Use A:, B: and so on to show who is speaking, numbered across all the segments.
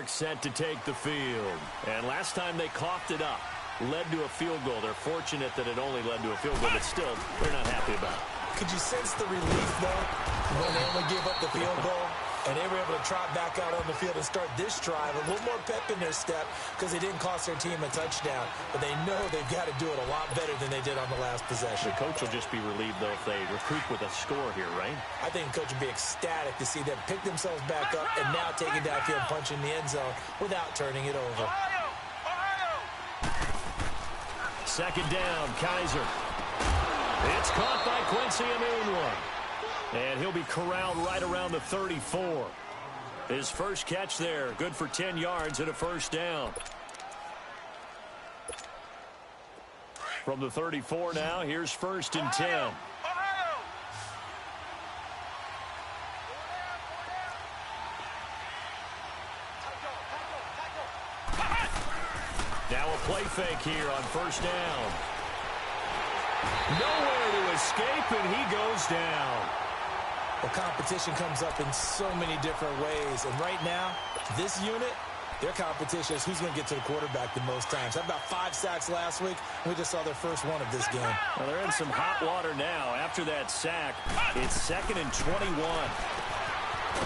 A: York set to take the field. And last time they coughed it up, led to a field goal. They're fortunate that it only led to a field goal, but still, they're not happy about it.
B: Could you sense the relief, though, when they only gave up the field goal? And they were able to trot back out on the field and start this drive. A little more pep in their step because they didn't cost their team a touchdown. But they know they've got to do it a lot better than they did on the last possession.
A: The coach will just be relieved, though, if they recruit with a score here, right?
B: I think the coach will be ecstatic to see them pick themselves back up and now take it downfield, punching the end zone without turning it over.
A: Second down, Kaiser. It's caught by Quincy Enunwa. And he'll be corralled right around the 34. His first catch there, good for 10 yards and a first down. From the 34 now, here's 1st and 10. Now a play fake here on 1st down. Nowhere to escape, and he goes down.
B: Well, competition comes up in so many different ways. And right now, this unit, their competition is who's going to get to the quarterback the most times. Had about 5 sacks last week. We just saw their first one of this game.
A: Well, they're in some hot water now. After that sack, it's 2nd and 21.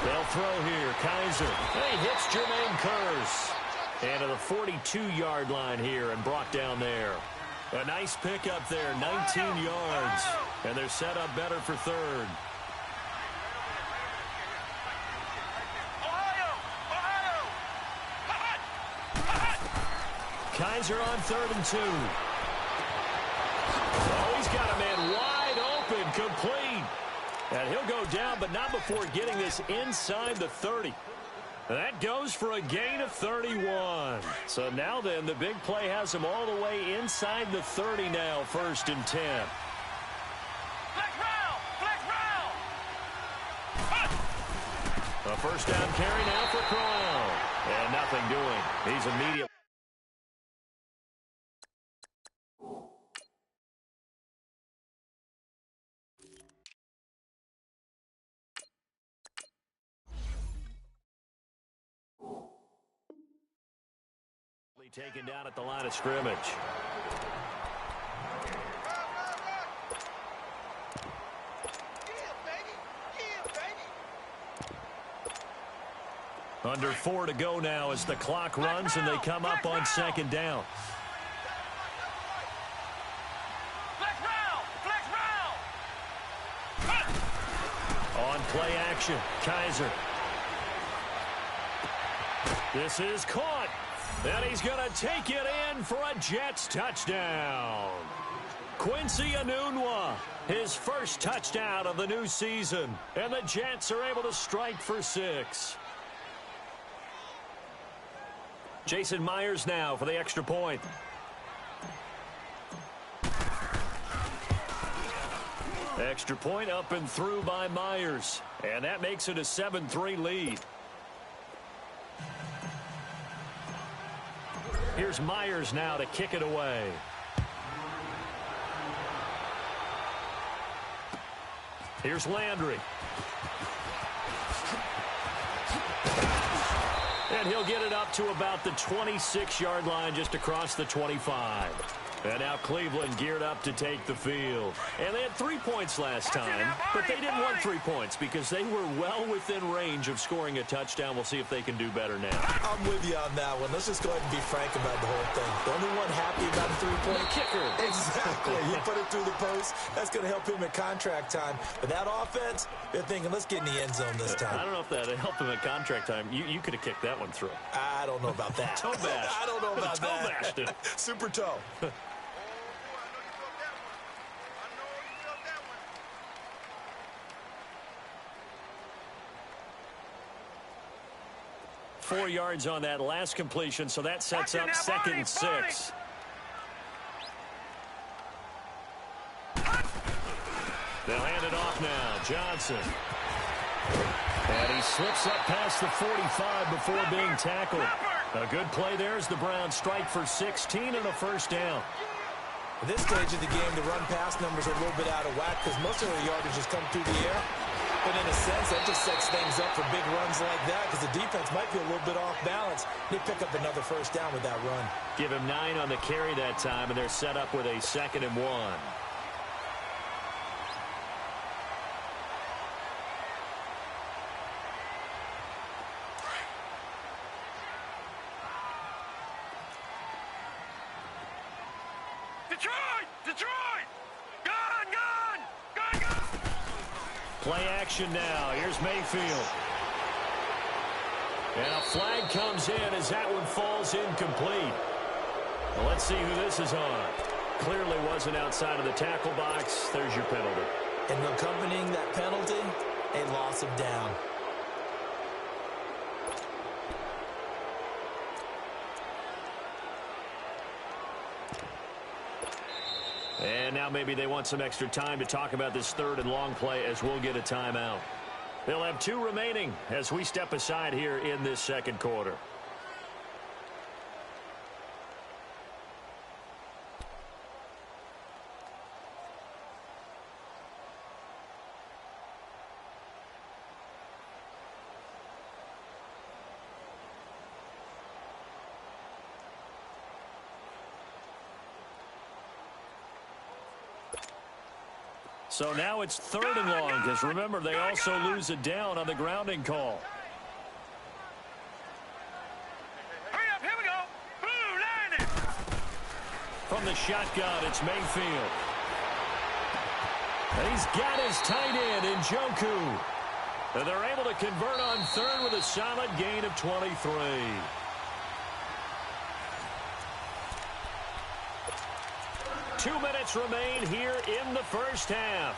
A: They'll throw here. Kaiser. He hits Jermaine Kearse. And to the 42-yard line here and brought down there. A nice pickup there, 19 yards. And they're set up better for 3rd. Kaiser on 3rd and 2. Oh, he's got a man wide open, complete. And he'll go down, but not before getting this inside the 30. That goes for a gain of 31. So now then, the big play has him all the way inside the 30 now, 1st and 10. A first down carry now for Crowell. And nothing doing. He's immediately. Taken down at the line of scrimmage. Under 4 to go now as the clock runs and they come up on 2nd down. On play action, Kaiser. This is caught. And he's going to take it in for a Jets touchdown. Quincy Enunwa, his first touchdown of the new season. And the Jets are able to strike for 6. Jason Myers now for the extra point. Extra point up and through by Myers. And that makes it a 7-3 lead. Here's Myers now to kick it away. Here's Landry. And he'll get it up to about the 26-yard line just across the 25. And now Cleveland geared up to take the field. And they had 3 points last time, but they didn't want 3 points because they were well within range of scoring a touchdown. We'll see if they can do better now.
B: I'm with you on that one. Let's just go ahead and be frank about the whole thing. The only one happy about the 3-point
A: kicker.
B: Exactly. He put it through the post. That's going to help him at contract time. But that offense, they're thinking, let's get in the end zone this time.
A: I don't know if that helped him at contract time. You could have kicked that one through.
B: I don't know about that.
A: Toe bash.
B: I don't know about
A: toe
B: that.
A: Bashed it.
B: Super toe.
A: Four yards on that last completion, so that sets up 2nd and 6. They'll hand it off now. Johnson. And he slips up past the 45 before being tackled. A good play there as the Browns strike for 16 and a first down.
B: At this stage of the game, the run-pass numbers are a little bit out of whack because most of the yardage has come through the air. And in a sense, that just sets things up for big runs like that because the defense might be a little bit off balance. They pick up another first down with that run.
A: Give him 9 on the carry that time, and they're set up with a 2nd and 1.
C: Detroit! Gone!
A: Play action now. Here's Mayfield. And a flag comes in as that one falls incomplete. Well, let's see who this is on. Clearly wasn't outside of the tackle box. There's your penalty.
B: And accompanying that penalty, a loss of down.
A: And now maybe they want some extra time to talk about this 3rd and long play as we'll get a timeout. They'll have 2 remaining as we step aside here in this 2nd quarter. So now it's 3rd and long because remember they also lose it down on the grounding call.
C: Hurry up, here we go. Blue, landed.
A: From the shotgun, it's Mayfield. And he's got his tight end in Njoku. And they're able to convert on 3rd with a solid gain of 23. Two minutes remain here in the first half.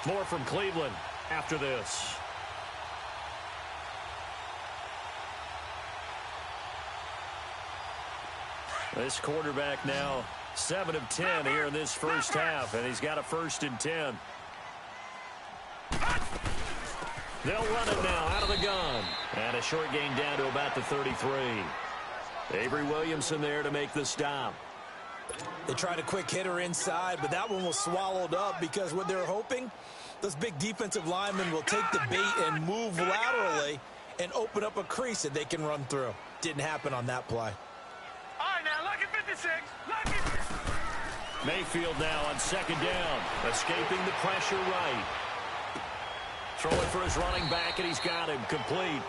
A: More from Cleveland after this. This quarterback now 7 of 10 here in this first half, and he's got a 1st and 10. They'll run it now out of the gun. And a short gain down to about the 33. Avery Williamson there to make the stop.
B: They tried a quick hitter inside, but that one was swallowed up because what they're hoping, those big defensive linemen will take the bait and move laterally and open up a crease that they can run through. Didn't happen on that play.
C: All right, now, lucky 56. Lucky.
A: Mayfield now on 2nd down, escaping the pressure right. Throwing for his running back, and he's got him complete.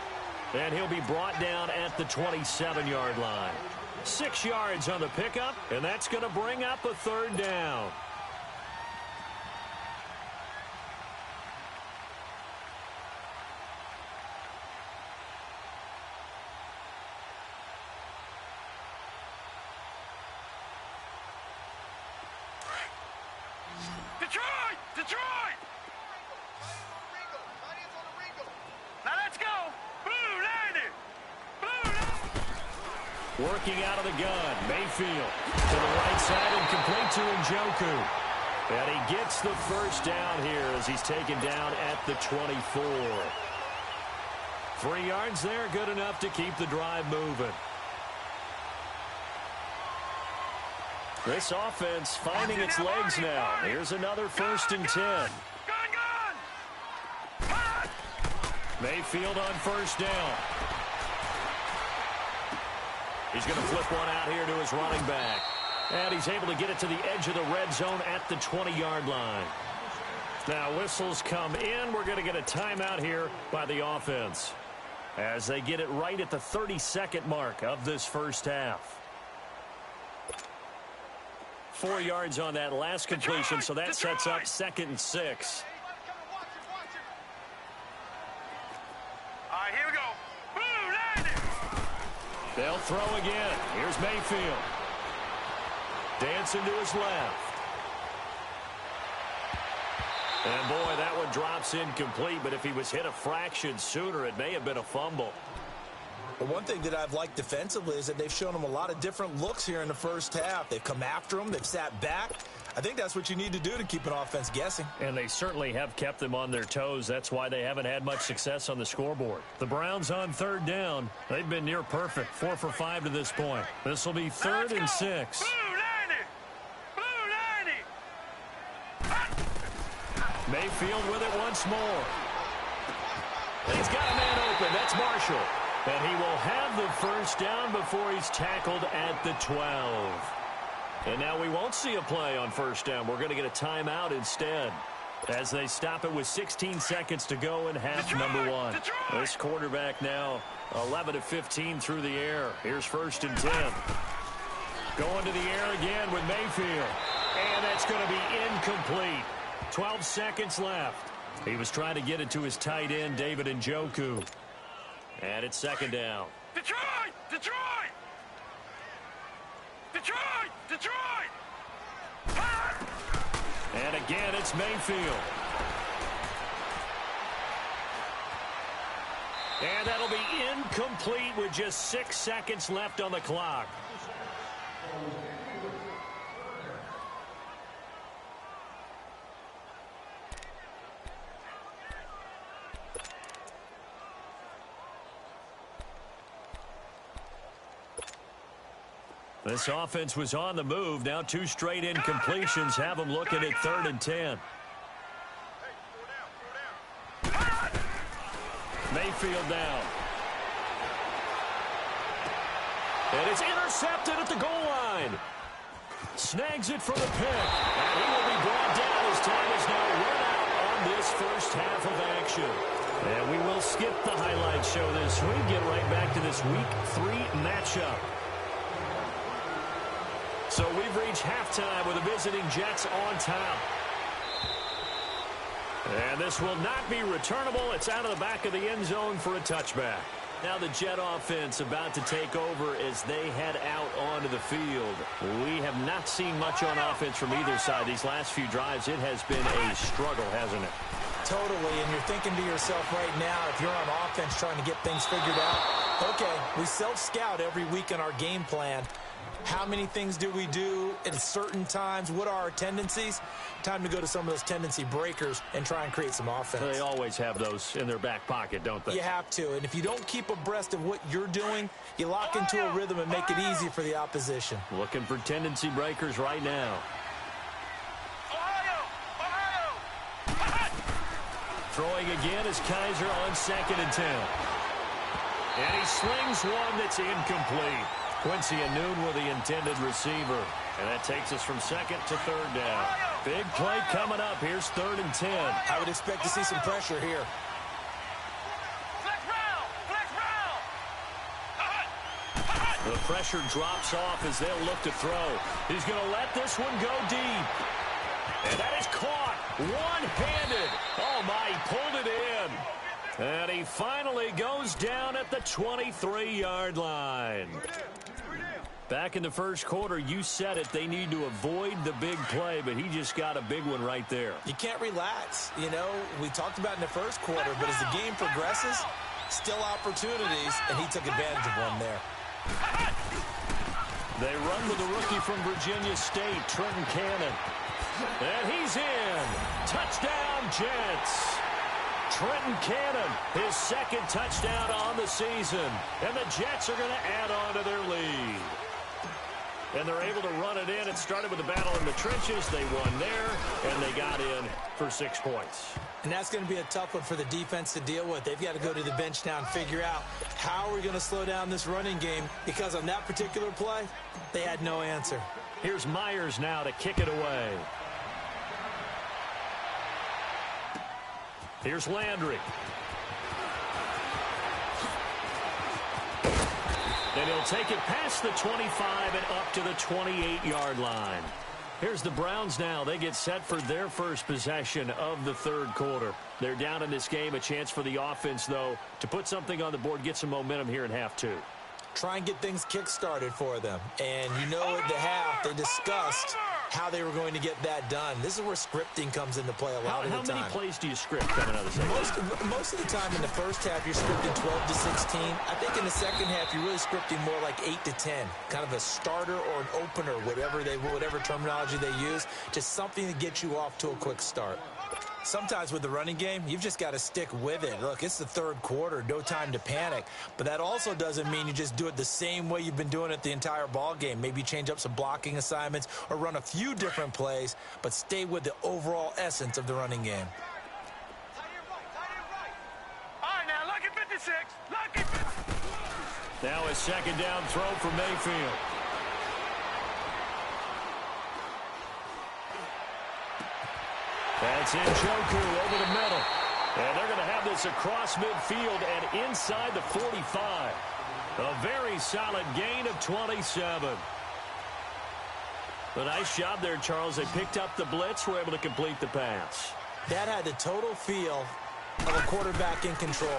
A: And he'll be brought down at the 27-yard line. 6 yards on the pickup, and that's going to bring up a 3rd down.
C: Detroit! Now let's go. Blue, landed.
A: Working out of the gun, Mayfield to the right side and complete to Njoku. And he gets the first down here as he's taken down at the 24. 3 yards there, good enough to keep the drive moving. This offense finding its legs now. Here's another 1st and 10. Mayfield on 1st down. He's going to flip one out here to his running back. And he's able to get it to the edge of the red zone at the 20-yard line. Now whistles come in. We're going to get a timeout here by the offense as they get it right at the 32nd mark of this first half. 4 yards on that last completion, so that sets up 2nd and 6.
C: All right, here we go. Blue, landed.
A: They'll throw again. Here's Mayfield. Dancing to his left. And boy, that one drops incomplete, but if he was hit a fraction sooner, it may have been a fumble.
B: The one thing that I've liked defensively is that they've shown him a lot of different looks here in the first half. They've come after him. They've sat back. I think that's what you need to do to keep an offense guessing.
A: And they certainly have kept them on their toes. That's why they haven't had much success on the scoreboard. The Browns on 3rd down. They've been near perfect. 4 for 5 to this point. This will be 3rd and 6.
C: Blue, landed. Blue, landed.
A: Mayfield with it once more. He's got a man open. That's Marshall. And he will have the first down before he's tackled at the 12. And now we won't see a play on first down. We're going to get a timeout instead, as they stop it with 16 seconds to go in half number one. This quarterback now 11 of 15 through the air. Here's first and 10. Going to the air again with Mayfield. And that's going to be incomplete. 12 seconds left. He was trying to get it to his tight end, David Njoku. And it's second down.
C: Detroit! Detroit! Detroit! Detroit!
A: And again, it's Mayfield. And that'll be incomplete with just 6 seconds left on the clock. This offense was on the move. Now 2 straight incompletions have them looking at 3rd and 10. Mayfield down. And it's intercepted at the goal line. Snags it for the pick. And he will be brought down as time is now run out on this first half of action. And we will skip the highlight show this week. Get right back to this Week 3 matchup. So we've reached halftime with the visiting Jets on top. And this will not be returnable. It's out of the back of the end zone for a touchback. Now the Jet offense about to take over as they head out onto the field. We have not seen much on offense from either side. These last few drives, it has been a struggle, hasn't it?
B: Totally, and you're thinking to yourself right now, if you're on offense trying to get things figured out, okay, we self-scout every week in our game plan. How many things do we do at certain times? What are our tendencies? Time to go to some of those tendency breakers and try and create some offense.
A: They always have those in their back pocket, don't they?
B: You have to, and if you don't keep abreast of what you're doing, you lock into a rhythm and make it easy for the opposition.
A: Looking for tendency breakers right now. Throwing again is Kaiser on 2nd and 10. And he slings one that's incomplete. Quincy Anoon with the intended receiver. And that takes us from 2nd to 3rd down. Big play coming up. Here's 3rd and 10.
B: I would expect to see some pressure here.
A: The pressure drops off as they'll look to throw. He's going to let this one go deep. And that is caught one-handed. Oh, my, he pulled it in. And he finally goes down at the 23-yard line. Back in the first quarter, you said it, they need to avoid the big play, but he just got a big one right there.
B: You can't relax. You know, we talked about in the first quarter, but as the game progresses, still opportunities, and he took advantage of one there.
A: They run with the rookie from Virginia State, Trenton Cannon. And he's in. Touchdown, Jets. Trenton Cannon, his 2nd touchdown on the season. And the Jets are going to add on to their lead. And they're able to run it in. It started with a battle in the trenches. They won there, and they got in for 6 points.
B: And that's going to be a tough one for the defense to deal with. They've got to go to the bench now and figure out how are we going to slow down this running game, because on that particular play, they had no answer.
A: Here's Myers now to kick it away. Here's Landry. And he'll take it past the 25 and up to the 28-yard line. Here's the Browns now. They get set for their first possession of the 3rd quarter. They're down in this game. A chance for the offense, though, to put something on the board, get some momentum here in half 2.
B: Try and get things kick-started for them. And you know at the half, they discussed how they were going to get that done. This is where scripting comes into play a lot of the time.
A: How many plays do you script coming out of the second?
B: Most of the time in the first half, you're scripting 12 to 16. I think in the second half, you're really scripting more like 8 to 10. Kind of a starter or an opener, whatever terminology they use. Just something to get you off to a quick start. Sometimes with the running game, you've just got to stick with it. Look, it's the 3rd quarter, no time to panic. But that also doesn't mean you just do it the same way you've been doing it the entire ball game. Maybe change up some blocking assignments or run a few different plays, but stay with the overall essence of the running game.
C: All right, now.
A: Now a second down throw for Mayfield. That's Njoku over the middle. And they're going to have this across midfield and inside the 45. A very solid gain of 27. A nice job there, Charles. They picked up the blitz, were able to complete the pass.
B: That had the total feel of a quarterback in control.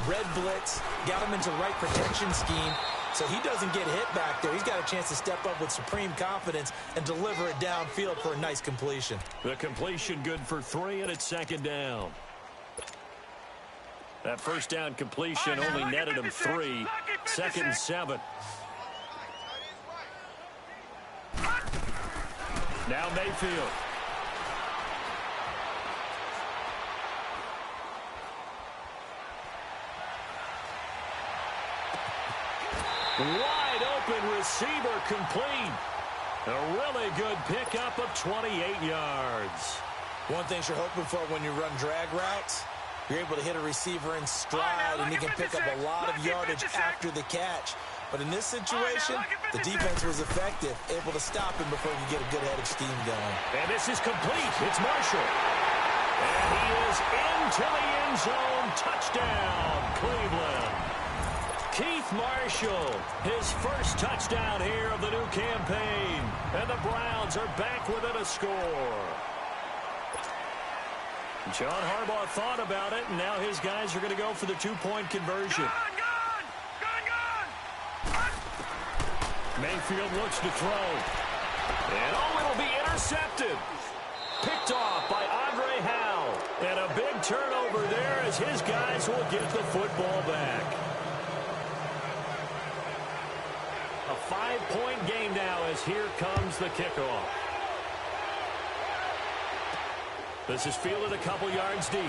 B: Red blitz, got him into the right protection scheme, so he doesn't get hit back there. He's got a chance to step up with supreme confidence and deliver it downfield for a nice completion.
A: The completion good for 3, and it's second down. That first down completion only netted him 3. Second and 7. Now Mayfield. Wide open receiver complete. A really good pickup of 28 yards.
B: One thing you're hoping for when you run drag routes, you're able to hit a receiver in stride, and he can pick up a lot of yardage after the catch. But in this situation, the defense was effective, able to stop him before you get a good head of steam going.
A: And this is complete. It's Marshall. And he is into the end zone. Touchdown, Cleveland. Keith Marshall, his first touchdown here of the new campaign. And the Browns are back within a score. John Harbaugh thought about it, and now his guys are going to go for the 2-point conversion. Mayfield looks to throw. And it'll be intercepted. Picked off by Andre Howe. And a big turnover there as his guys will get the football back. A 5-point game now as here comes the kickoff. This is fielded a couple yards deep.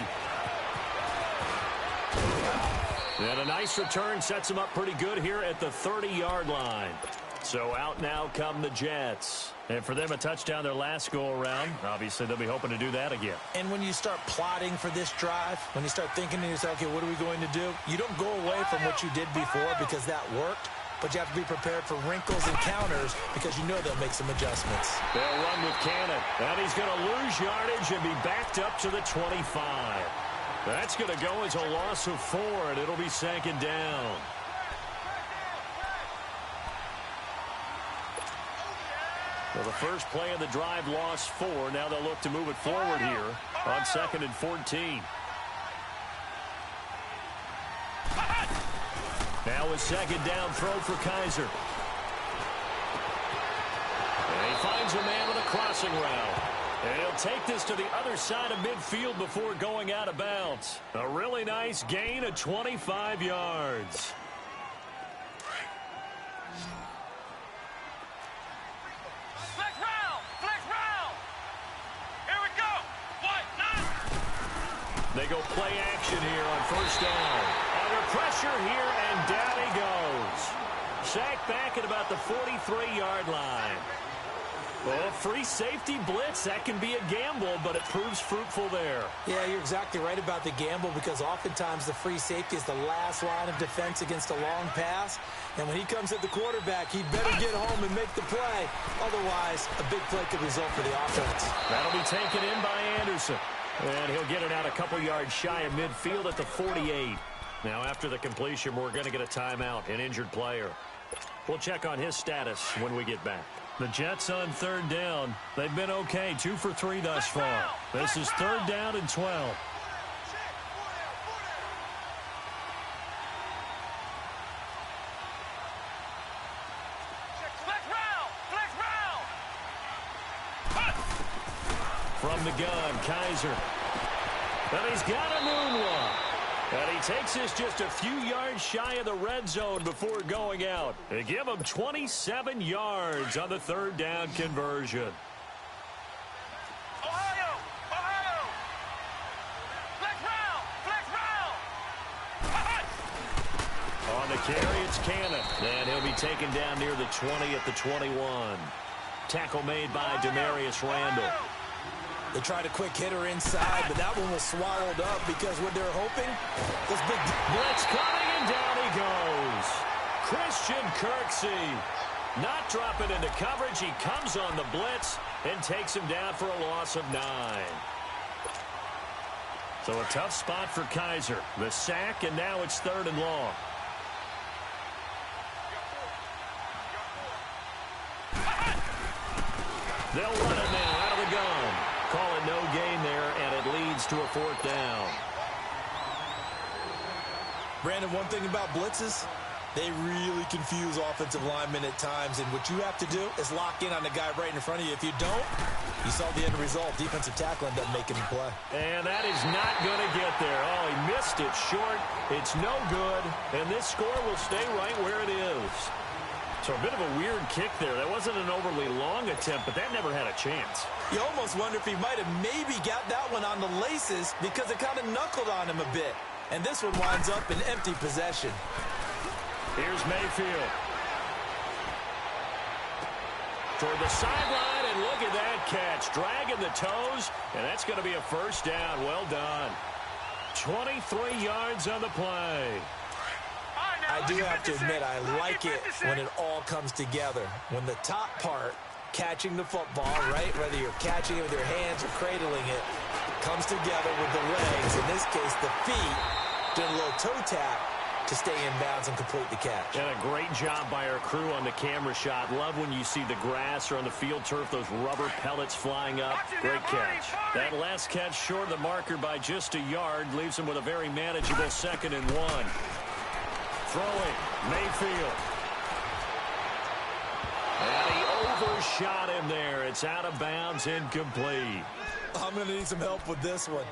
A: And a nice return sets him up pretty good here at the 30-yard line. So out now come the Jets. And for them, a touchdown their last go-around. Obviously, they'll be hoping to do that again.
B: And when you start plotting for this drive, when you start thinking to yourself, okay, what are we going to do? You don't go away from what you did before because that worked. But you have to be prepared for wrinkles and counters because you know they'll make some adjustments.
A: They'll run with Cannon. And he's going to lose yardage and be backed up to the 25. That's going to go as a loss of 4, and it'll be second down. Well, the first play of the drive lost 4. Now they'll look to move it forward here on 2nd and 14. Now a second down throw for Kaiser. And he finds a man with a crossing route. And he'll take this to the other side of midfield before going out of bounds. A really nice gain of 25 yards.
C: Flex round! Flex round! Here we go! What? Nine!
A: They go play action here on first down. Under pressure here, and down he goes. Sacked back at about the 43-yard line. Well, free safety blitz, that can be a gamble, but it proves fruitful there.
B: Yeah, you're exactly right about the gamble because oftentimes the free safety is the last line of defense against a long pass. And when he comes at the quarterback, he'd better get home and make the play. Otherwise, a big play could result for the offense.
A: That'll be taken in by Anderson. And he'll get it out a couple yards shy of midfield at the 48. Now, after the completion, we're going to get a timeout, an injured player. We'll check on his status when we get back. The Jets on third down. They've been okay, 2 for 3 thus far. This is third down and 12. From the gun, Kaiser. And he's got a moonwalk. And he takes this just a few yards shy of the red zone before going out. They give him 27 yards on the third down conversion.
C: Ohio! Ohio! Flex round!
A: On the carry, it's Cannon. And he'll be taken down near the 20 at the 21. Tackle made by Demarius Randall.
B: They tried a quick hitter inside, but that one was swallowed up because what they're hoping is big
A: blitz coming, and down he goes. Christian Kirksey not dropping into coverage. He comes on the blitz and takes him down for a loss of 9. So a tough spot for Kaiser. The sack, and now it's 3rd and long. They'll run it now out of the gun. Call it no gain there, and it leads to a 4th down.
B: Brandon, one thing about blitzes, they really confuse offensive linemen at times, and what you have to do is lock in on the guy right in front of you. If you don't, you saw the end result. Defensive tackle ended up making the play.
A: And that is not going to get there. Oh, he missed it short. It's no good, and this score will stay right where it is. So a bit of a weird kick there. That wasn't an overly long attempt, but that never had a chance.
B: You almost wonder if he might have maybe got that one on the laces because it kind of knuckled on him a bit. And this one winds up in empty possession.
A: Here's Mayfield. Toward the sideline, and look at that catch. Dragging the toes, and that's going to be a 1st down. Well done. 23 yards on the play.
B: I do have to admit, I like it when it all comes together. When the top part, catching the football, right, whether you're catching it with your hands or cradling it, comes together with the legs, in this case the feet, doing a little toe tap to stay in bounds and complete the catch.
A: And a great job by our crew on the camera shot. Love when you see the grass or on the field turf, those rubber pellets flying up. Great catch. That last catch short of the marker by just a yard leaves him with a very manageable 2nd and 1. Throwing, Mayfield. And he overshot him there. It's out of bounds, incomplete.
B: I'm going to need some help with this one.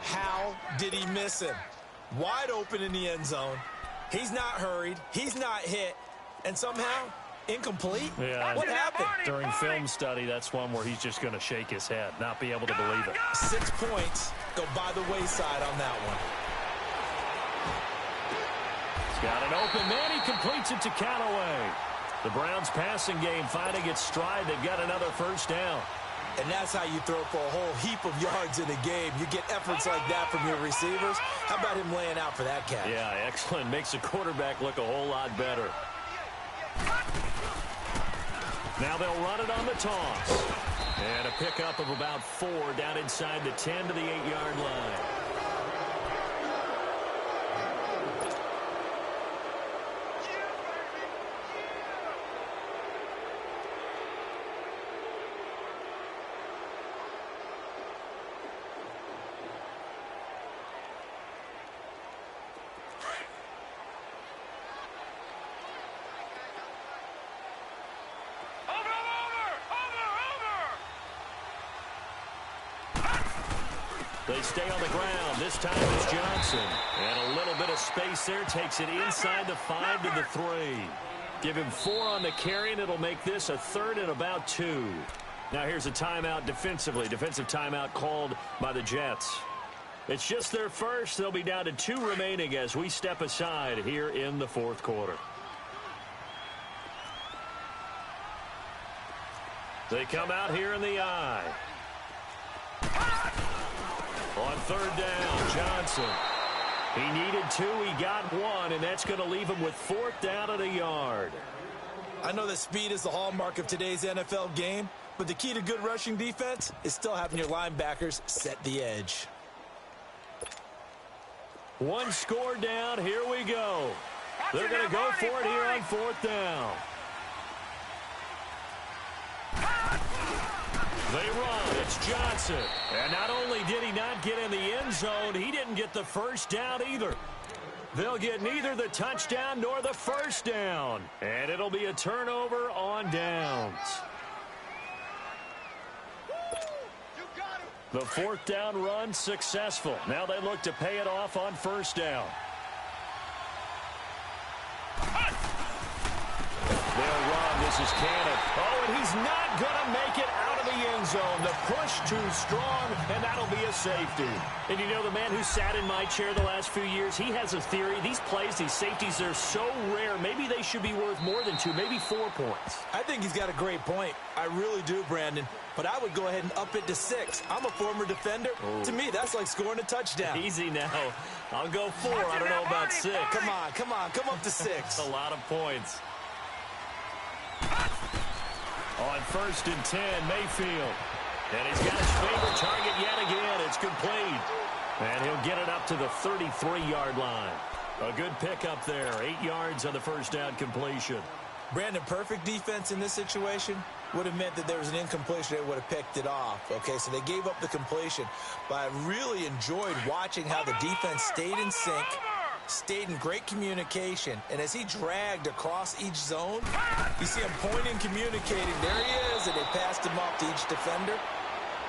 B: How did he miss him? Wide open in the end zone. He's not hurried. He's not hit. And somehow, incomplete?
A: Yeah.
B: What happened?
A: During film study, that's one where he's just going to shake his head, not be able to believe it.
B: 6 points go by the wayside on that one.
A: He's got an open man. He completes it to Callaway. The Browns' passing game finding its stride. They've got another 1st down.
B: And that's how you throw for a whole heap of yards in a game. You get efforts like that from your receivers. How about him laying out for that catch?
A: Yeah, excellent. Makes the quarterback look a whole lot better. Now they'll run it on the toss. And a pickup of about 4 down inside the 10 to the 8-yard line. They stay on the ground. This time it's Johnson. And a little bit of space there. Takes it inside the 5 to the 3. Give him 4 on the carry, and it'll make this a 3rd and about 2. Now here's a timeout defensively. Defensive timeout called by the Jets. It's just their first. They'll be down to 2 remaining as we step aside here in the 4th quarter. They come out here in the eye. On 3rd down, Johnson. He needed 2, he got 1, and that's going to leave him with 4th down at a yard.
B: I know that speed is the hallmark of today's NFL game, but the key to good rushing defense is still having your linebackers set the edge.
A: 1 score down, here we go. They're going to go for it here on 4th down. They run. It's Johnson. And not only did he not get in the end zone, he didn't get the 1st down either. They'll get neither the touchdown nor the 1st down. And it'll be a turnover on downs. The 4th down run successful. Now they look to pay it off on 1st down. They'll run. This his cannon. Oh, and he's not going to make it out of the end zone. The push too strong, and that'll be a safety. And you know, the man who sat in my chair the last few years, he has a theory. These plays, these safeties, they're so rare. Maybe they should be worth more than 2, maybe 4 points.
B: I think he's got a great point. I really do, Brandon. But I would go ahead and up it to 6. I'm a former defender. Oh. To me, that's like scoring a touchdown.
A: Easy now. I'll go 4. I don't know about 6.
B: Come on. Come up to 6.
A: That's a lot of points. On 1st and 10, Mayfield. And he's got his favorite target yet again. It's complete. And he'll get it up to the 33-yard line. A good pickup there. 8 yards on the first down completion.
B: Brandon, perfect defense in this situation would have meant that there was an incompletion. They would have picked it off. Okay, so they gave up the completion. But I really enjoyed watching how the defense stayed in sync, stayed in great communication. And as he dragged across each zone, you see him pointing, communicating. There he is, and they passed him off to each defender.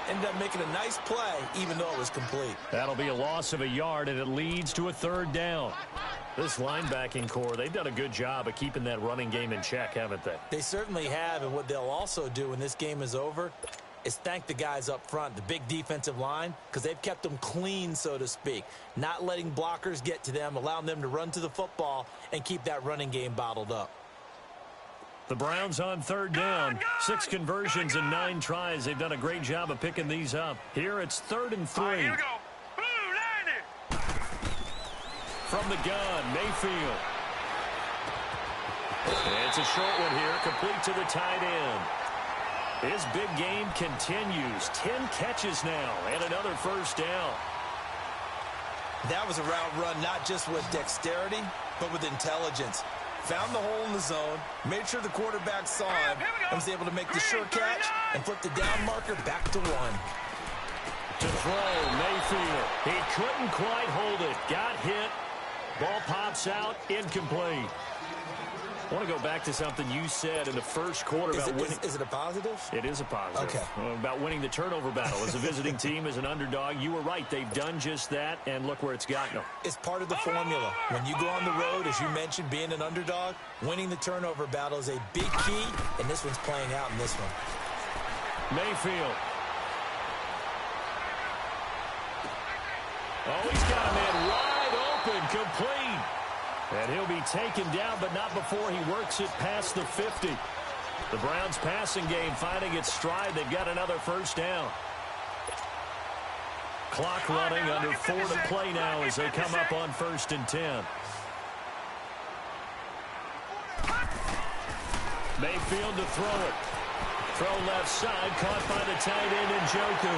B: Ended up making a nice play, even though it was complete.
A: That'll be a loss of a yard, and it leads to a 3rd down. This linebacking core, they've done a good job of keeping that running game in check, haven't they?
B: They certainly have, and what they'll also do when this game is over is thank the guys up front, the big defensive line, because they've kept them clean, so to speak, not letting blockers get to them, allowing them to run to the football and keep that running game bottled up.
A: The Browns on 3rd down. 6 conversions and 9 tries. They've done a great job of picking these up. Here it's 3rd and 3.
C: Here we go. Blue,
A: From the gun, Mayfield. It's a short one here, complete to the tight end. His big game continues. 10 catches now and another 1st down.
B: That was a route run not just with dexterity, but with intelligence. Found the hole in the zone, made sure the quarterback saw him, and was able to make the short catch and flip the down marker back to 1.
A: To throw, Mayfield. He couldn't quite hold it. Got hit. Ball pops out, incomplete. I want to go back to something you said in the first quarter about winning.
B: Is it a positive?
A: It is a positive.
B: Okay.
A: About winning the turnover battle. As a visiting team, as an underdog, you were right. They've done just that, and look where it's gotten them.
B: It's part of the formula. When you go on the road, as you mentioned, being an underdog, winning the turnover battle is a big key, and this one's playing out in this one.
A: Mayfield. Oh, he's got a man wide open, complete. And he'll be taken down, but not before he works it past the 50. The Browns passing game finding its stride. They've got another 1st down. Clock running, under 4 to play now as they come up on 1st and 10. Mayfield to throw it. Throw left side, caught by the tight end Njoku.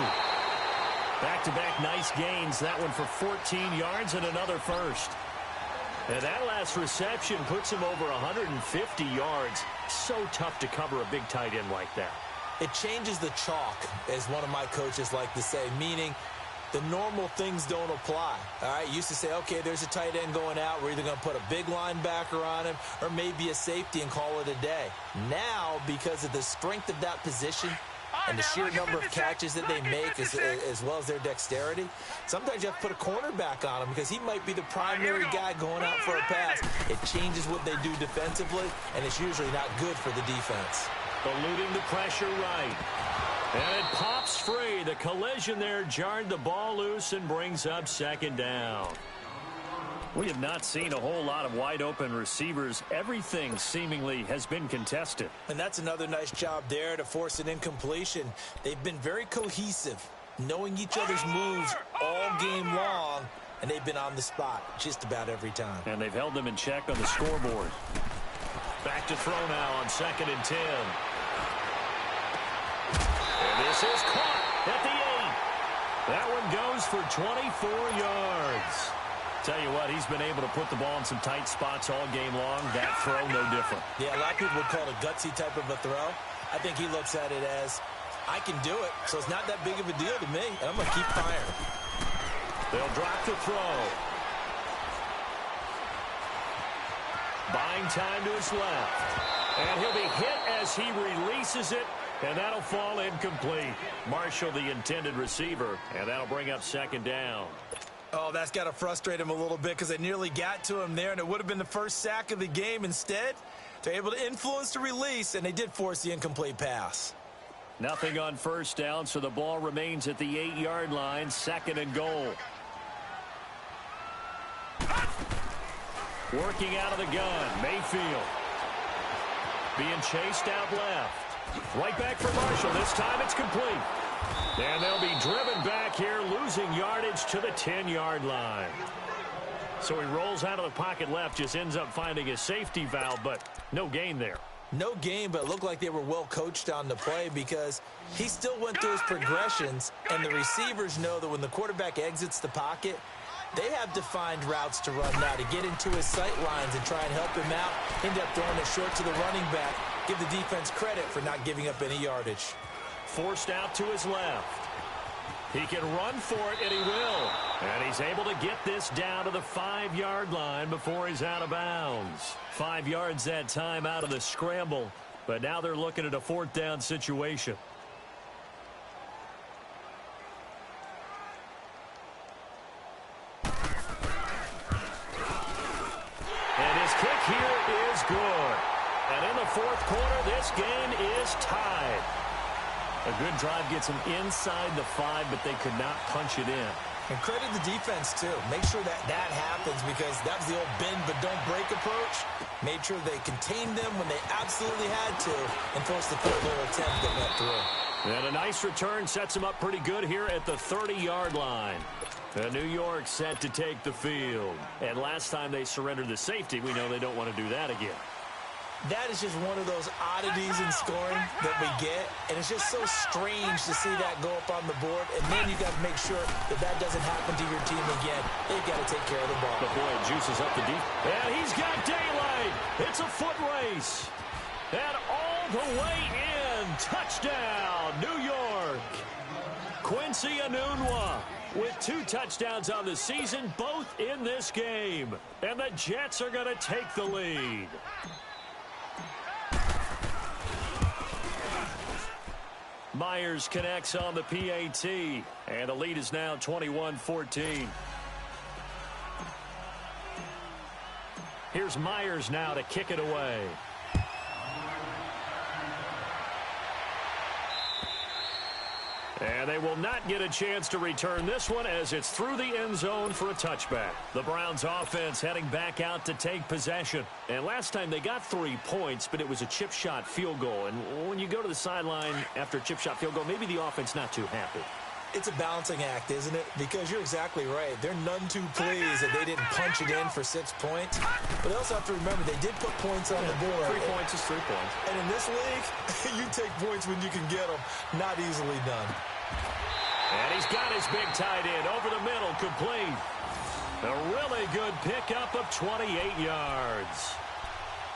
A: Back-to-back nice gains. That one for 14 yards and another 1st. And that last reception puts him over 150 yards. So tough to cover a big tight end like that.
B: It changes the chalk, as one of my coaches like to say, meaning the normal things don't apply. All right, used to say, okay, there's a tight end going out. We're either going to put a big linebacker on him or maybe a safety and call it a day. Now, because of the strength of that position and the sheer number of catches that they make as well as their dexterity, sometimes you have to put a cornerback on him because he might be the primary guy going out for a pass. It changes what they do defensively, and it's usually not good for the defense.
A: Eluding the pressure right. And it pops free. The collision there jarred the ball loose and brings up 2nd down. We have not seen a whole lot of wide-open receivers. Everything seemingly has been contested.
B: And that's another nice job there to force an incompletion. They've been very cohesive, knowing each other's moves all game long, and they've been on the spot just about every time.
A: And they've held them in check on the scoreboard. Back to throw now on 2nd and 10. And this is caught at the 8. That one goes for 24 yards. Tell you what, he's been able to put the ball in some tight spots all game long. That throw, no different.
B: Yeah, a lot of people would call it a gutsy type of a throw. I think he looks at it as, I can do it, so it's not that big of a deal to me, and I'm going to keep firing.
A: They'll drop the throw. Buying time to his left. And he'll be hit as he releases it, and that'll fall incomplete. Marshall, the intended receiver, and that'll bring up 2nd down.
B: Oh, that's got to frustrate him a little bit because they nearly got to him there, and it would have been the first sack of the game. Instead, They're able to influence the release, and they did force the incomplete pass.
A: Nothing on first down, so the ball remains at the 8-yard line, 2nd and goal. Working out of the gun, Mayfield. Being chased out left. Right back for Marshall. This time it's complete. And they'll be driven back here, losing yardage to the 10-yard line. So he rolls out of the pocket left, just ends up finding a safety valve, but no gain there.
B: No gain, but it looked like they were well coached on the play because he still went through his progressions, and the receivers know that when the quarterback exits the pocket, they have defined routes to run now to get into his sight lines and try and help him out. End up throwing it short to the running back. Give the defense credit for not giving up any yardage.
A: Forced out to his left. He can run for it, and he will. And he's able to get this down to the 5-yard line before he's out of bounds. 5 yards that time out of the scramble, but now they're looking at a 4th down situation. And his kick here is good. And in the 4th quarter, this game is tied. A good drive gets them inside the 5, but they could not punch it in.
B: And credit the defense, too. Make sure that happens because that was the old bend but don't break approach. Made sure they contained them when they absolutely had to and forced the field goal attempt that went through.
A: And a nice return sets them up pretty good here at the 30-yard line. New York set to take the field. And last time they surrendered the safety, we know they don't want to do that again.
B: That is just one of those oddities in scoring that we get, and it's just so strange to see that go up on the board, and then you got to make sure that doesn't happen to your team again. They've got to take care of the ball.
A: But boy, it juices up the deep. And he's got daylight. It's a foot race. And all the way in. Touchdown, New York. Quincy Enunwa with 2 touchdowns on the season, both in this game. And the Jets are going to take the lead. Myers connects on the PAT, and the lead is now 21-14. Here's Myers now to kick it away. And they will not get a chance to return this one as it's through the end zone for a touchback. The Browns offense heading back out to take possession. And last time they got 3 points, but it was a chip shot field goal. And when you go to the sideline after a chip shot field goal, maybe the offense not too happy.
B: It's a balancing act, isn't it? Because you're exactly right. They're none too pleased that they didn't punch it in for 6 points. But they also have to remember they did put points on the board.
A: 3 points is 3 points.
B: And in this league, you take points when you can get them. Not easily done.
A: And he's got his big tight end over the middle, complete. A really good pickup of 28 yards.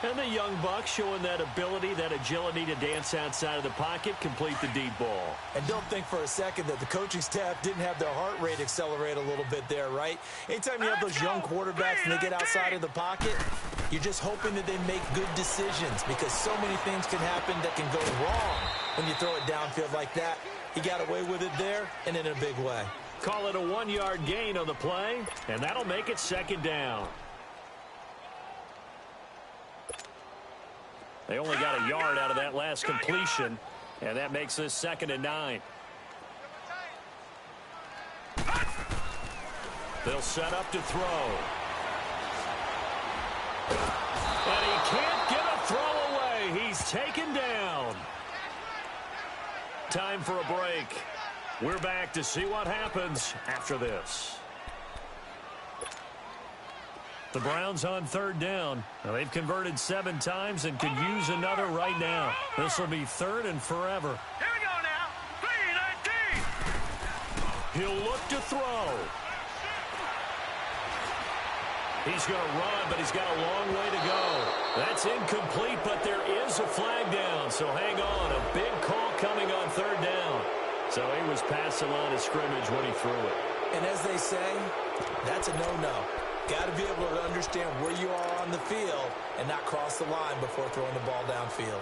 A: And the young buck showing that ability, that agility to dance outside of the pocket, complete the deep ball.
B: And don't think for a second that the coaching staff didn't have their heart rate accelerate a little bit there, right? Anytime you have those young quarterbacks and they get outside of the pocket, you're just hoping that they make good decisions because so many things can happen that can go wrong when you throw it downfield like that. He got away with it there and in a big way.
A: Call it a 1-yard gain on the play, and that'll make it 2nd down. They only got a yard out of that last completion, and that makes this 2nd and 9. They'll set up to throw. And he can't get a throw away. He's taken down. Time for a break. We're back to see what happens after this. The Browns on 3rd down. Now they've converted 7 times and could use another right now. This will be 3rd and forever.
C: Here we go now. 3-19.
A: He'll look to throw. He's going to run, but he's got a long way to go. That's incomplete, but there is a flag down. So hang on. A big call coming on 3rd down. So he was past the line of scrimmage when he threw it.
B: And as they say, that's a no-no. Got to be able to understand where you are on the field and not cross the line before throwing the ball downfield.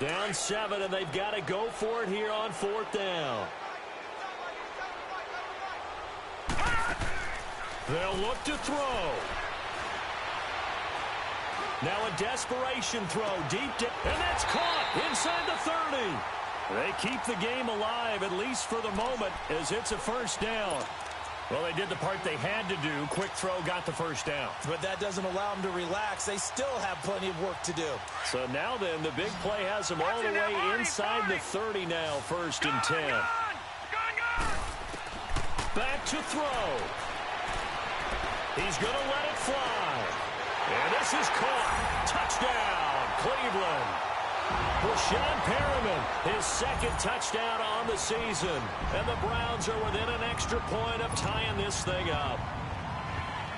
A: Down 7, and they've got to go for it here on 4th down. They'll look to throw. Now a desperation throw deep down, and that's caught inside the 30. They keep the game alive, at least for the moment, as it's a first down. Well, they did the part they had to do. Quick throw got the first down.
B: But that doesn't allow them to relax. They still have plenty of work to do.
A: So now then, the big play has them all the way inside the 30 now, 1st and 10. Back to throw. He's going to let it fly. And this is caught. Touchdown, Cleveland. Rashawn Perriman, his 2nd touchdown on the season. And the Browns are within an extra point of tying this thing up.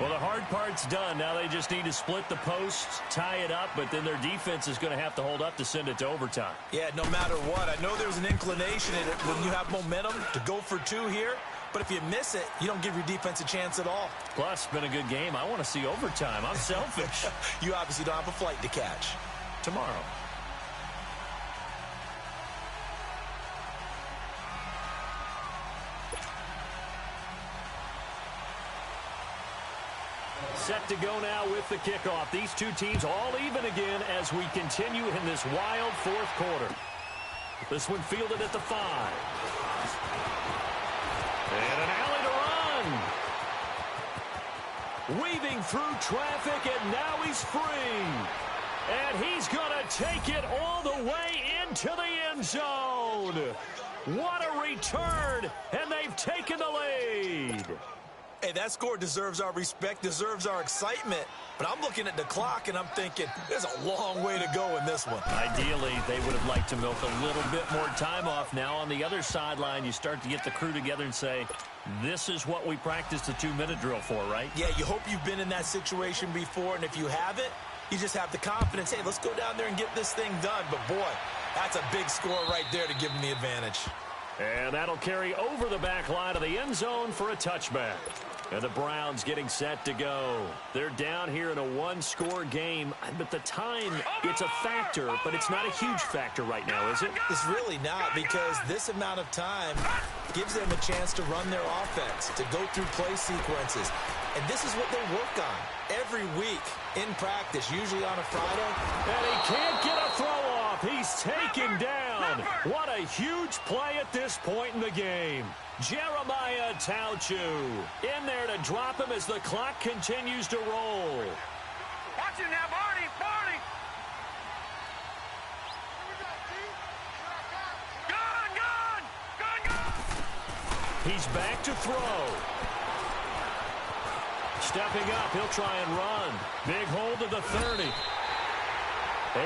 A: Well, the hard part's done. Now they just need to split the posts, tie it up, but then their defense is going to have to hold up to send it to overtime.
B: Yeah, no matter what. I know there's an inclination in it when you have momentum to go for 2 here. But if you miss it, you don't give your defense a chance at all.
A: Plus, it's been a good game. I want to see overtime. I'm selfish.
B: You obviously don't have a flight to catch.
A: Tomorrow. Set to go now with the kickoff. These two teams all even again as we continue in this wild 4th quarter. This one fielded at the 5. And an alley to run. Weaving through traffic, and now he's free. And he's going to take it all the way into the end zone. What a return, and they've taken the lead.
B: Hey, that score deserves our respect, deserves our excitement. But I'm looking at the clock, and I'm thinking, there's a long way to go in this one.
A: Ideally, they would have liked to milk a little bit more time off. Now on the other sideline, you start to get the crew together and say, this is what we practiced the 2-minute drill for, right?
B: Yeah, you hope you've been in that situation before, and if you haven't, you just have the confidence, hey, let's go down there and get this thing done. But, boy, that's a big score right there to give them the advantage.
A: And that'll carry over the back line of the end zone for a touchback. And the Browns getting set to go. They're down here in a 1-score game, but the time, it's a factor, but it's not a huge factor right now, is it?
B: It's really not, because this amount of time gives them a chance to run their offense, to go through play sequences. And this is what they work on every week in practice, usually on a Friday.
A: And he can't get a throw off. He's taken down. What a huge play at this point in the game. Jeremiah Tauchu in there to drop him as the clock continues to roll.
C: Watch him now, Barney, Barney. Gun.
A: He's back to throw. Stepping up, he'll try and run. Big hold to the 30.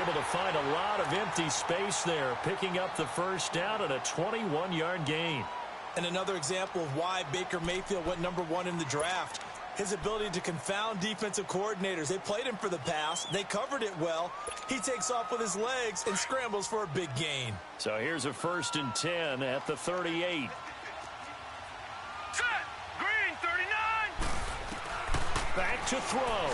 A: Able to find a lot of empty space there, picking up the first down at a 21-yard gain.
B: And another example of why Baker Mayfield went #1 in the draft. His ability to confound defensive coordinators. They played him for the pass. They covered it well. He takes off with his legs and scrambles for a big gain.
A: So here's a 1st and 10 at the 38.
C: Set. Green, 39.
A: Back to throw.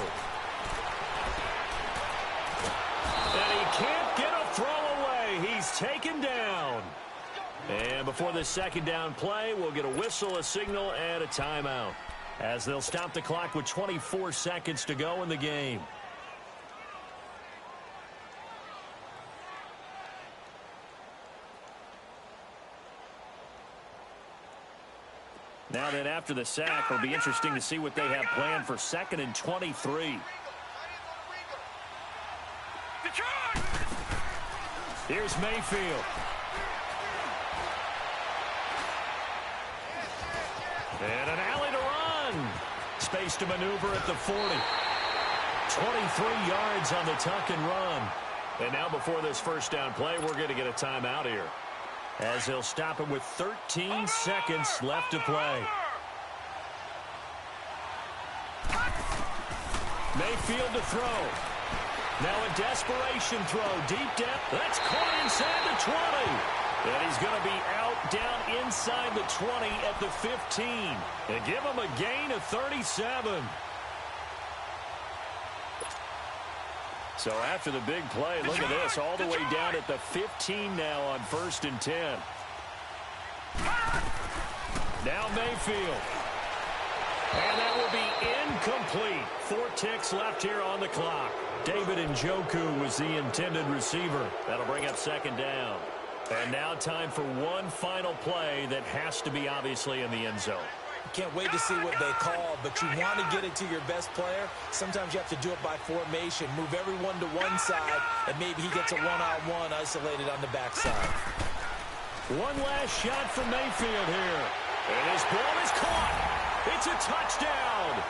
A: And he can't get a throw away. He's taken down. And before this 2nd down play, we'll get a whistle, a signal, and a timeout, as they'll stop the clock with 24 seconds to go in the game. Now then, after the sack, it'll be interesting to see what they have planned for 2nd and 23.
C: Detroit.
A: Here's Mayfield. And an alley to run. Space to maneuver at the 40. 23 yards on the tuck and run. And now before this 1st down play, we're going to get a timeout here, as he'll stop him with 13 seconds left to play. Mayfield to throw. Now a desperation throw. Deep depth. That's caught inside the 20. And he's going to be out down inside the 20 at the 15. And give him a gain of 37. So after the big play, look at this. All the way down at the 15 now on 1st and 10. Now Mayfield. And that will be incomplete. complete. 4 ticks left here on the clock. David Njoku was the intended receiver. That'll bring up second down. And now time for one final play that has to be obviously in the end zone.
B: Can't wait to see what they call, but you want to get it to your best player. Sometimes you have to do it by formation. Move everyone to one side, and maybe he gets a one-on-one isolated on the backside.
A: One last shot from Mayfield here. And his ball is caught. It's a touchdown.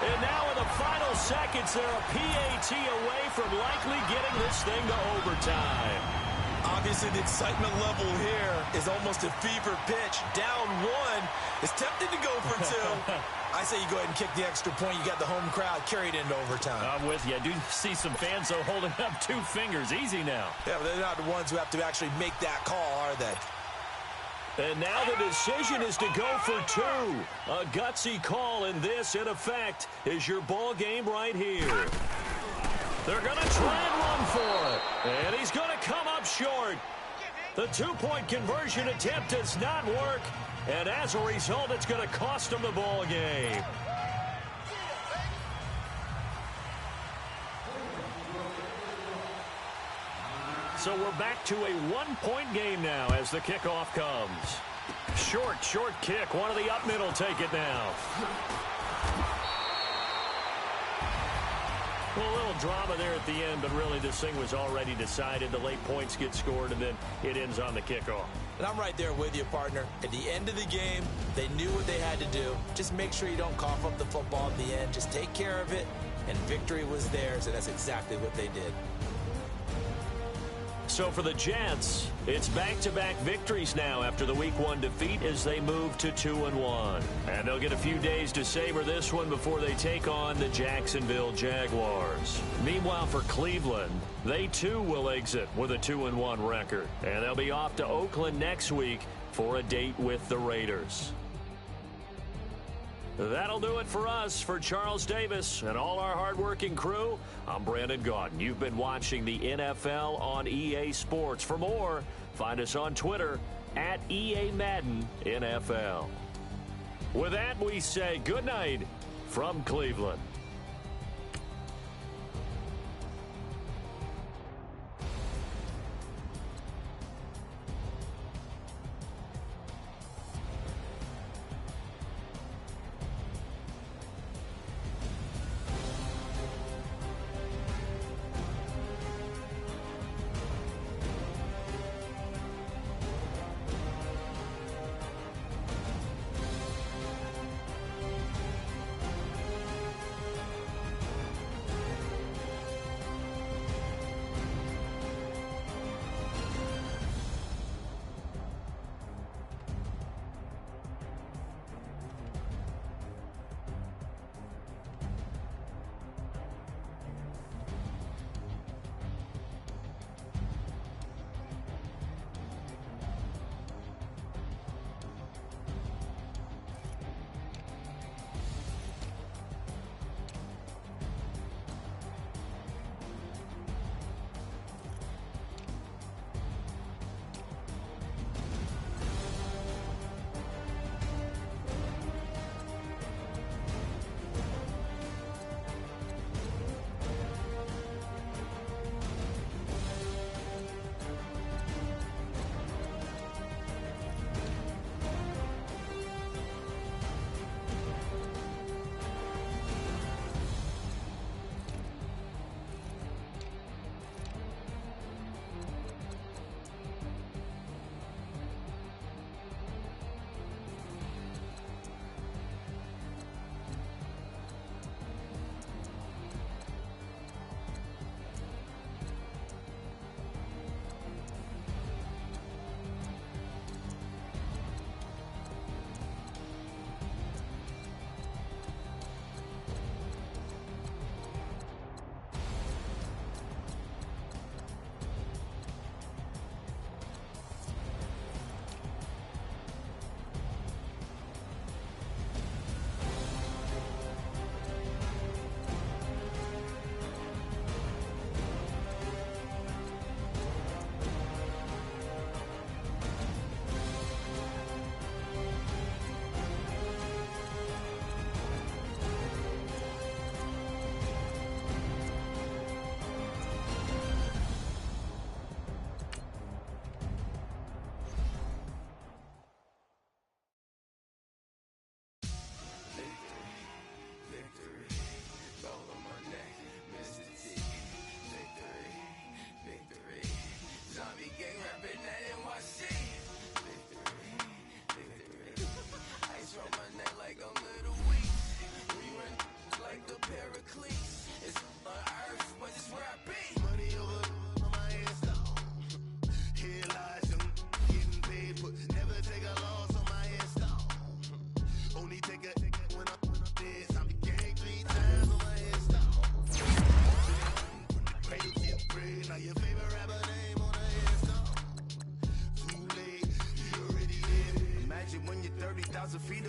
A: And now in the final seconds, they're a PAT away from likely getting this thing to overtime.
B: Obviously, the excitement level here is almost a fever pitch. Down 1 is tempted to go for 2. I say you go ahead and kick the extra point. You got the home crowd carried into overtime.
A: I'm with you. I do see some fans, though, holding up 2 fingers. Easy now.
B: Yeah, but they're not the ones who have to actually make that call, are they?
A: And now the decision is to go for 2. A gutsy call, and this, in effect, is your ball game right here. They're going to try and run for it. And he's going to come up short. The 2-point conversion attempt does not work. And as a result, it's going to cost him the ball game. So we're back to a 1-point game now as the kickoff comes. Short kick. One of the up middle take it now. Well, a little drama there at the end, but really this thing was already decided. The late points get scored, and then it ends on the kickoff.
B: And I'm right there with you, partner. At the end of the game, they knew what they had to do. Just make sure you don't cough up the football at the end. Just take care of it, and victory was theirs, and that's exactly what they did.
A: So for the Jets, it's back-to-back victories now after the Week 1 defeat as they move to 2-1. And they'll get a few days to savor this one before they take on the Jacksonville Jaguars. Meanwhile, for Cleveland, they too will exit with a 2-1 record. And they'll be off to Oakland next week for a date with the Raiders. That'll do it for us. For Charles Davis and all our hardworking crew, I'm Brandon Gaudin. You've been watching the NFL on EA Sports. For more, find us on Twitter at EA Madden NFL. With that, we say good night from Cleveland.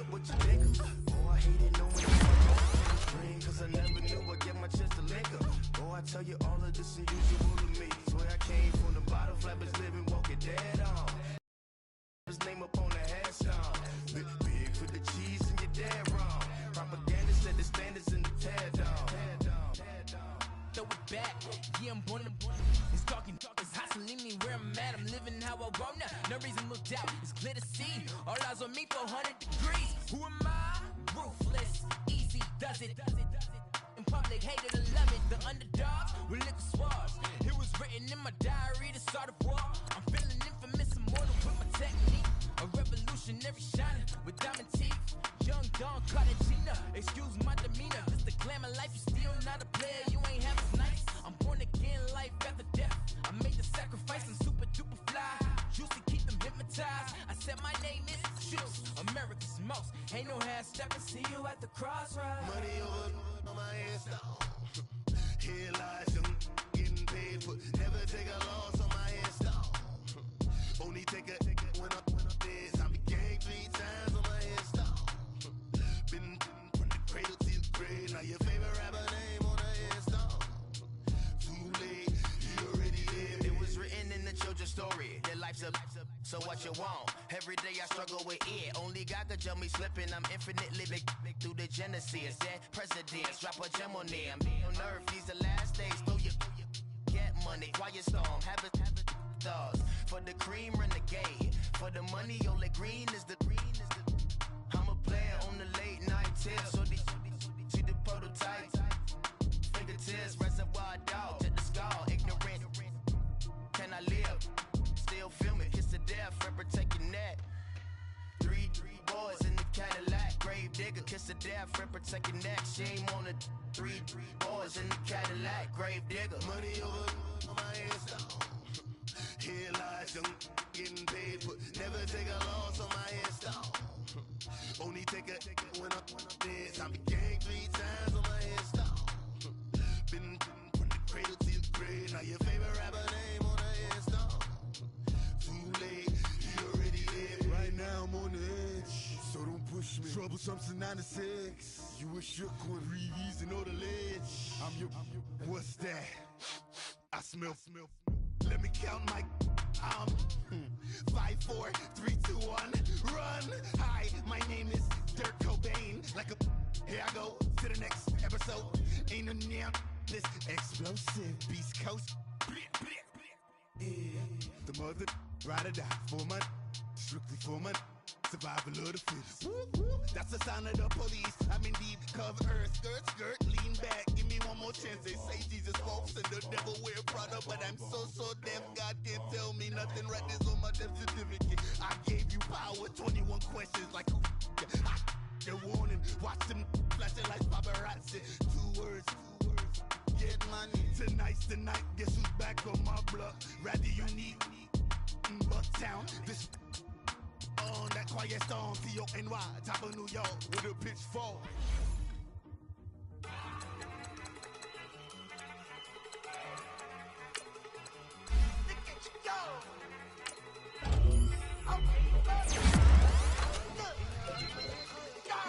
D: up with your nigga. Oh, I hate it knowing you dream, cause I never knew I'd get my chance to link up. Oh, I tell you all of this unusual to me. Swear I came from the bottom, flappers living, walking dead on. His name up on the headstone. Big for the cheese and you're dead wrong. Propaganda said the standards in the tear down.
E: Throw it back, yeah, I'm born to it's talking, it's hustling me where I'm at. I'm living how I want now. No reason to look doubt, it's clear to see. All eyes on me, 400 degrees. Who am I? Ruthless, easy, does it. In public, hated or love it. The underdogs with liquor swabs. It was written in my diary to start a war. I'm feeling infamous, immortal with my technique. A revolutionary shining with diamond teeth. Young Don Cartagena, excuse my demeanor. This the glamour life, you still not a player. You ain't half as nice. I'm born again, life after death. I made the sacrifice and super duper fly. Used to keep them hypnotized. I said my name is Juice, America's most. Ain't no half stepping. See you at the crossroads.
D: Money over on my headstone. Here lies young, getting paid, but never take a loss on my headstone. Only take a when I'm dead. I be gang 3 times on my headstone. Been from the cradle to the grave. Now your favorite rapper name on the headstone. Too late, you already lived. It was written in the children's story. Their life's up, so what you want? Every day I struggle with it. Only God could tell me slipping. I'm infinitely big through the genesis. Dead presidents, drop a gem on them. On earth, these the last days. Throw your get money, quiet storm. Have it stars. For the cream, renegade. For the money, only green is the I'm a player on the late night tips. So they see the prototype. Fingertips, reservoir dog. Check the skull, ignorant. Can I live? Still film it, kiss the death, rep protect your neck. Three boys in the Cadillac, grave digger, kiss the death, rep protect your neck. Shame on the three boys in the Cadillac, grave digger. Money over on my headstone. Here lies young, getting paid, but never take a loss on my headstone. Only take a when I'm dead. I be gang 3 times on my headstone. Been from the cradle to the grave. Now your favorite rapper name on the headstone. Too late, you already lived. Right now I'm on the edge, so don't push me. Troublesome to 9 to 6. You a shook one, breathe and know the ledge. I'm your, what's that? I smell. Let me count my 5, 4, 3, 2, 1, run. Hi, my name is Dirk Cobain. Like a, here I go to the next episode. Ain't a damn this explosive Beast Coast. Yeah. The mother ride or die for money, strictly for money. Survival of the fittest. That's the sign of the police. I'm indeed cover earth, skirt, lean back. Give me one more chance. They say Jesus walks and the devil wear Prada, but I'm so deaf. God can't tell me nothing. Right there's on my death certificate. I gave you power. 21 questions like who? They're warning. Watch them flashing like paparazzi. 2 words. Get money. Tonight's the night. Guess who's back on my block? Rather unique. Bucktown. This. On that quiet storm, T-O-N-Y, top of New York, with a pitchfork. Look at you go! Okay, look! Go!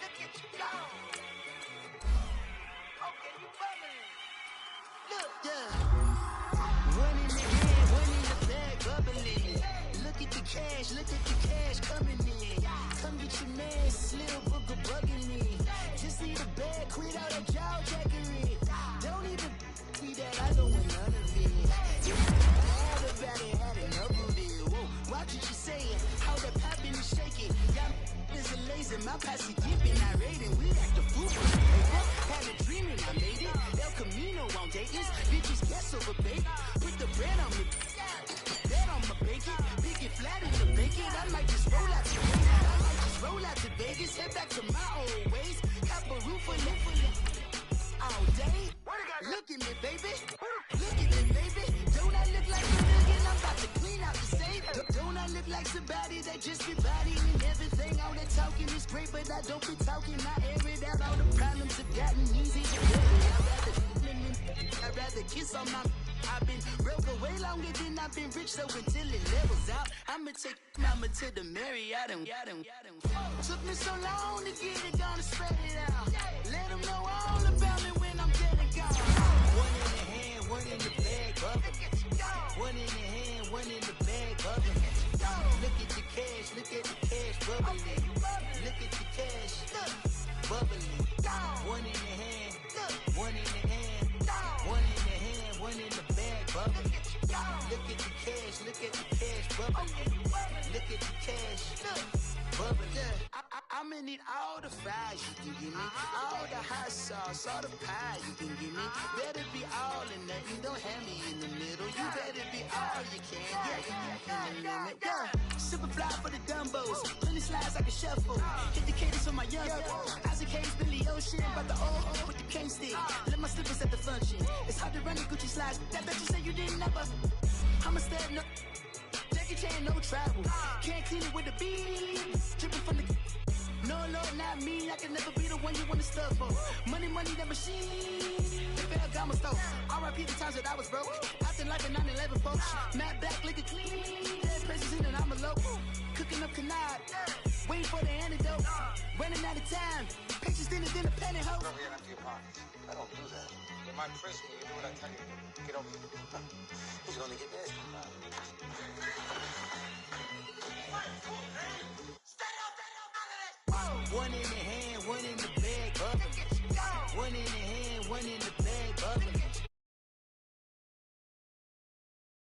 D: Look at you go! Okay, you bumming! Look, yeah! One in the hand, one in the bag, bubbling. Look at the cash coming in. Come get your man, Slim Booker bugging me. Just need a bag, quit out that jaw jackery. Don't even see that, I don't want none of it. Everybody had enough of it. Whoa, watch what you saying, how that poppin' is shaking. Y'all is a lazy, my posse dipping, I raiding. We act the fool for paper. Had a dream and I made it. El Camino on Dayton's, bitches guess over bacon. Put the bread on me, bread on my bacon. Big it flat in the bacon. I might just roll out to Vegas. Vegas, head back to my old ways. Cap a roof for all day. Look at me, baby. Look at me, baby. Don't I look like a million? I'm about to clean out the safe. Don't I look like somebody that just be bodying everything? All that talking is great, but I don't be talking. I air it out. All the problems have gotten easy. I'd rather
E: I'd rather kiss on my. I've been broke way longer than I've been rich, so until it levels out, I'ma take mama to the Marriott and took me so long to get it, gonna spread it out. Let them know all about me when I'm dead and gone. One in the hand, one in the bag, bubble. One in the hand, one in the bag, bubble. Look at the cash, bubbling. Look at the cash, bubbling. One in the hand, one in the hand, one in the hand, one in the bag, bubbling. Look at the cash, bubbling. Look at the cash, bubbling. I'ma need all the fries you can give me, all the hot sauce, all the pie you can give me. Better be all in nothing, don't have me in the middle. You better be all you can, yeah, in the limit. Yeah, super fly for the Dumbos, plenty slides like a shuffle. Hit the cadence on my young Isaac Hayes, Billy Ocean, but the old with the cane stick. Let my slippers at the function. It's hard to run the Gucci slides. That bet you say you didn't never. I'm a step no. Jackie Chan, no travel. Can't clean it with the beat. Dripping from the. No, Lord, not me. I can never be the one you wanna stuff for. Money, that machine. The bell got my stove. R.I.P. the times that I was broke. Acting like a 9/11 folks. Matte black, liquor clean. Dead presses in and I'm a local. Cooking up canard. Waiting for the antidote. Running out of time. Pictures thinner than a penny hoe.
F: Over here empty your pockets. I don't do that. In my prison, you do what I tell you to. Get over here. He's gonna get this.
E: One in the hand, one in the bag.